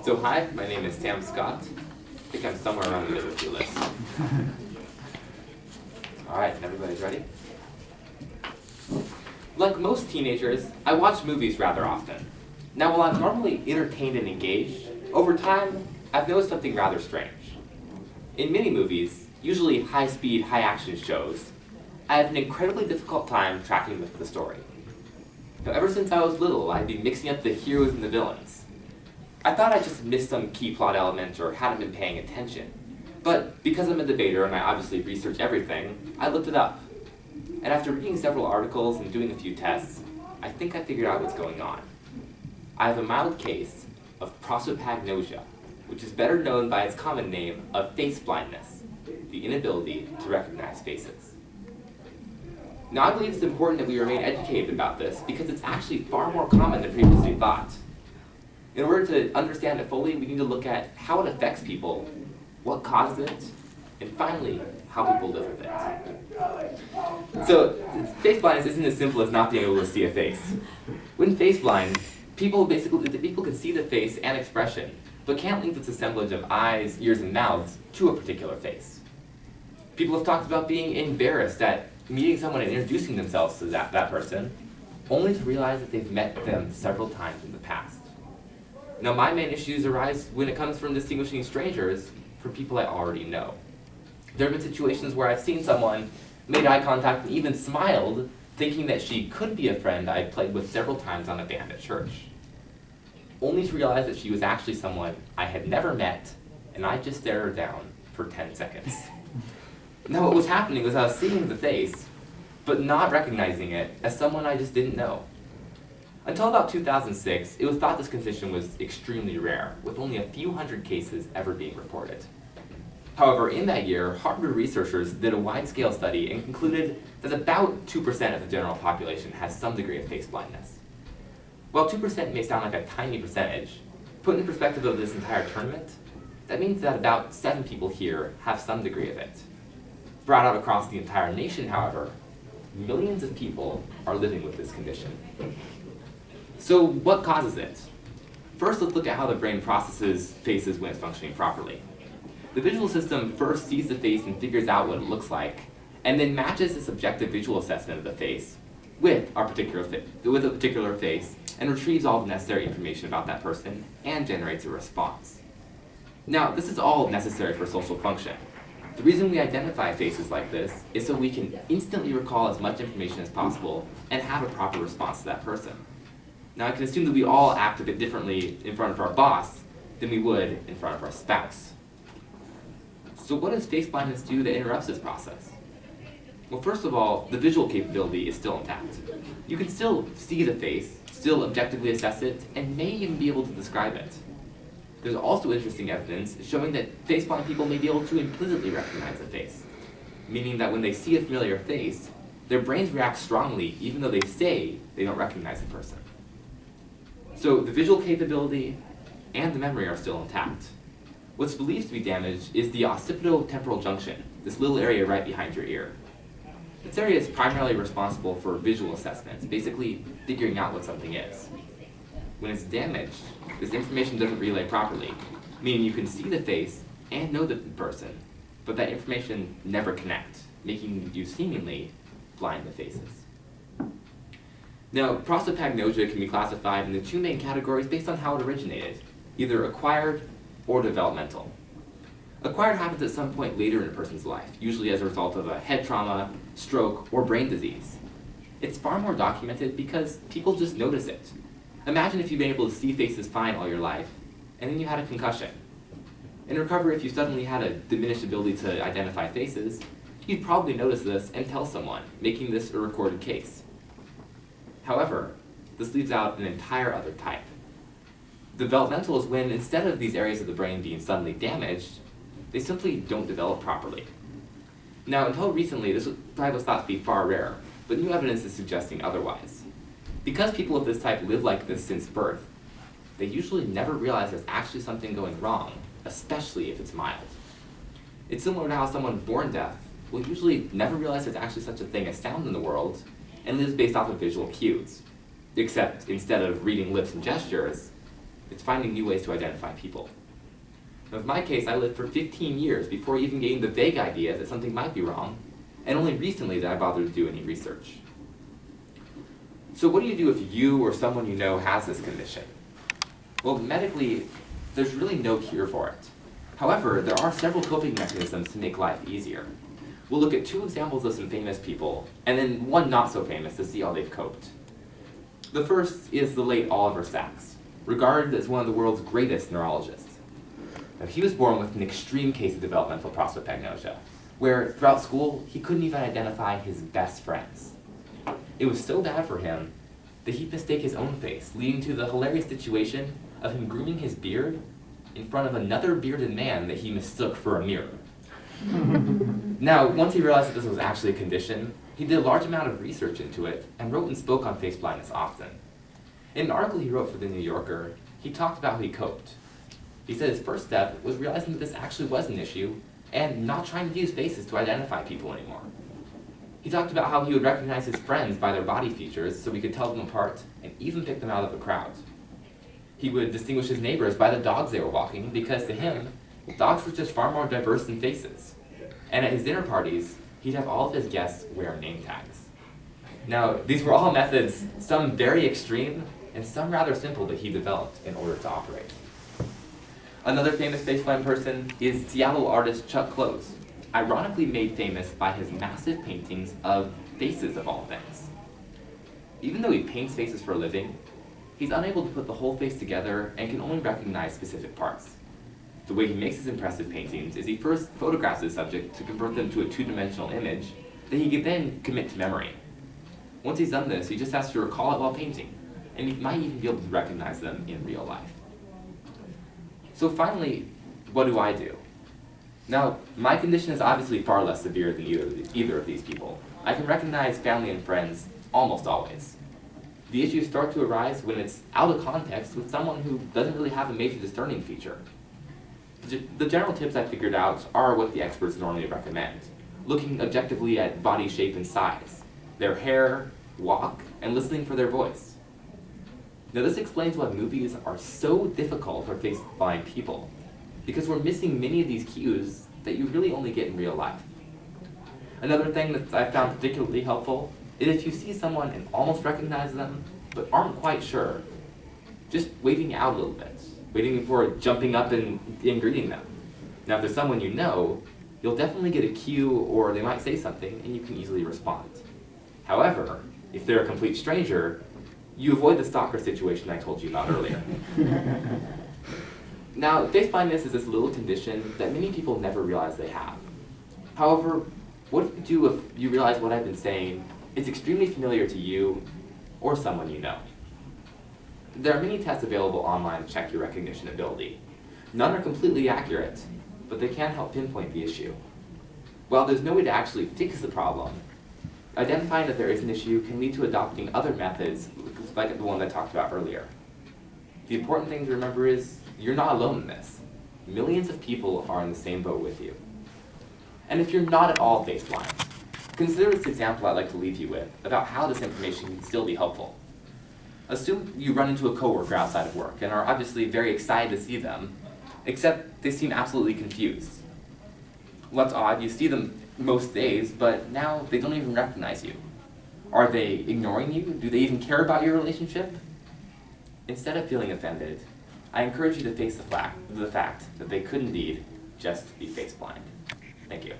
So hi, my name is Sam Scott. I think I'm somewhere around the middle of your list. Alright, everybody's ready? Like most teenagers, I watch movies rather often. Now while I'm normally entertained and engaged, over time, I've noticed something rather strange. In many movies, usually high-speed, high-action shows, I have an incredibly difficult time tracking with the story. Now, ever since I was little, I'd be mixing up the heroes and the villains. I thought I just missed some key plot element or hadn't been paying attention. But because I'm a debater and I obviously research everything, I looked it up. And after reading several articles and doing a few tests, I think I figured out what's going on. I have a mild case of prosopagnosia, which is better known by its common name of face blindness, the inability to recognize faces. Now I believe it's important that we remain educated about this because it's actually far more common than previously thought. In order to understand it fully, we need to look at how it affects people, what causes it, and finally, how people live with it. So, face blindness isn't as simple as not being able to see a face. When face blind, people can see the face and expression, but can't link this assemblage of eyes, ears, and mouths to a particular face. People have talked about being embarrassed at meeting someone and introducing themselves to that person, only to realize that they've met them several times in the past. Now, my main issues arise when it comes from distinguishing strangers from people I already know. There have been situations where I've seen someone, made eye contact, and even smiled, thinking that she could be a friend I'd played with several times on a band at church, only to realize that she was actually someone I had never met, and I just stared her down for 10 seconds. Now, what was happening was I was seeing the face, but not recognizing it as someone I just didn't know. Until about 2006, it was thought this condition was extremely rare, with only a few hundred cases ever being reported. However, in that year, Harvard researchers did a wide-scale study and concluded that about 2% of the general population has some degree of face blindness. While 2% may sound like a tiny percentage, put in perspective of this entire tournament, that means that about 7 people here have some degree of it. Brought out across the entire nation, however, millions of people are living with this condition. So what causes it? First, let's look at how the brain processes faces when it's functioning properly. The visual system first sees the face and figures out what it looks like, and then matches the subjective visual assessment of the face with a particular face, and retrieves all the necessary information about that person and generates a response. Now, this is all necessary for social function. The reason we identify faces like this is so we can instantly recall as much information as possible and have a proper response to that person. Now, I can assume that we all act a bit differently in front of our boss than we would in front of our spouse. So what does face blindness do that interrupts this process? Well, first of all, the visual capability is still intact. You can still see the face, still objectively assess it, and may even be able to describe it. There's also interesting evidence showing that face-blind people may be able to implicitly recognize a face, meaning that when they see a familiar face, their brains react strongly even though they say they don't recognize the person. So the visual capability and the memory are still intact. What's believed to be damaged is the occipito-temporal junction, this little area right behind your ear. This area is primarily responsible for visual assessments, basically figuring out what something is. When it's damaged, this information doesn't relay properly, meaning you can see the face and know the person, but that information never connects, making you seemingly blind to faces. Now, prosopagnosia can be classified into 2 main categories based on how it originated, either acquired or developmental. Acquired happens at some point later in a person's life, usually as a result of a head trauma, stroke, or brain disease. It's far more documented because people just notice it. Imagine if you've been able to see faces fine all your life, and then you had a concussion. In recovery, if you suddenly had a diminished ability to identify faces, you'd probably notice this and tell someone, making this a recorded case. However, this leaves out an entire other type. Developmental is when, instead of these areas of the brain being suddenly damaged, they simply don't develop properly. Now, until recently, this type was thought to be far rare, but new evidence is suggesting otherwise. Because people of this type live like this since birth, they usually never realize there's actually something going wrong, especially if it's mild. It's similar to how someone born deaf will usually never realize there's actually such a thing as sound in the world and lives based off of visual cues. Except instead of reading lips and gestures, It's finding new ways to identify people. Now, with my case, I lived for 15 years before even getting the vague idea that something might be wrong, and only recently did I bother to do any research. So what do you do if you or someone you know has this condition? Well, medically, there's really no cure for it. However, there are several coping mechanisms to make life easier. We'll look at 2 examples of some famous people, and then one not so famous to see how they've coped. The first is the late Oliver Sacks, regarded as one of the world's greatest neurologists. Now, he was born with an extreme case of developmental prosopagnosia, where throughout school, he couldn't even identify his best friends. It was so bad for him that he'd mistake his own face, leading to the hilarious situation of him grooming his beard in front of another bearded man that he mistook for a mirror. Now, once he realized that this was actually a condition, he did a large amount of research into it and wrote and spoke on face blindness often. In an article he wrote for The New Yorker, he talked about how he coped. He said his first step was realizing that this actually was an issue and not trying to use faces to identify people anymore. He talked about how he would recognize his friends by their body features so he could tell them apart and even pick them out of a crowd. He would distinguish his neighbors by the dogs they were walking because to him, dogs were just far more diverse than faces. And at his dinner parties, he'd have all of his guests wear name tags. Now, these were all methods, some very extreme and some rather simple, that he developed in order to operate. Another famous faceblind person is Seattle artist Chuck Close, ironically made famous by his massive paintings of faces of all things. Even though he paints faces for a living, he's unable to put the whole face together and can only recognize specific parts. The way he makes his impressive paintings is he first photographs his subject to convert them to a 2-dimensional image that he can then commit to memory. Once he's done this, he just has to recall it while painting, and he might even be able to recognize them in real life. So finally, what do I do? Now, my condition is obviously far less severe than either of these people. I can recognize family and friends almost always. The issues start to arise when it's out of context with someone who doesn't really have a major discerning feature. The general tips I figured out are what the experts normally recommend, looking objectively at body shape and size, their hair, walk, and listening for their voice. Now this explains why movies are so difficult for face-blind people, because we're missing many of these cues that you really only get in real life. Another thing that I found particularly helpful is if you see someone and almost recognize them, but aren't quite sure, just waving out a little bit, waiting before jumping up and greeting them. Now if there's someone you know, you'll definitely get a cue or they might say something and you can easily respond. However, if they're a complete stranger, you avoid the stalker situation I told you about earlier. Now, face blindness is this little condition that many people never realize they have. However, what do you do if you realize what I've been saying is extremely familiar to you or someone you know? There are many tests available online to check your recognition ability. None are completely accurate, but they can help pinpoint the issue. While there's no way to actually fix the problem, identifying that there is an issue can lead to adopting other methods, like the one I talked about earlier. The important thing to remember is you're not alone in this. Millions of people are in the same boat with you. And if you're not at all face blind, consider this example I'd like to leave you with about how this information can still be helpful. Assume you run into a coworker outside of work and are obviously very excited to see them, except they seem absolutely confused. Well, that's odd. You see them most days, but now they don't even recognize you. Are they ignoring you? Do they even care about your relationship? Instead of feeling offended, I encourage you to face the fact that they could indeed just be face blind. Thank you.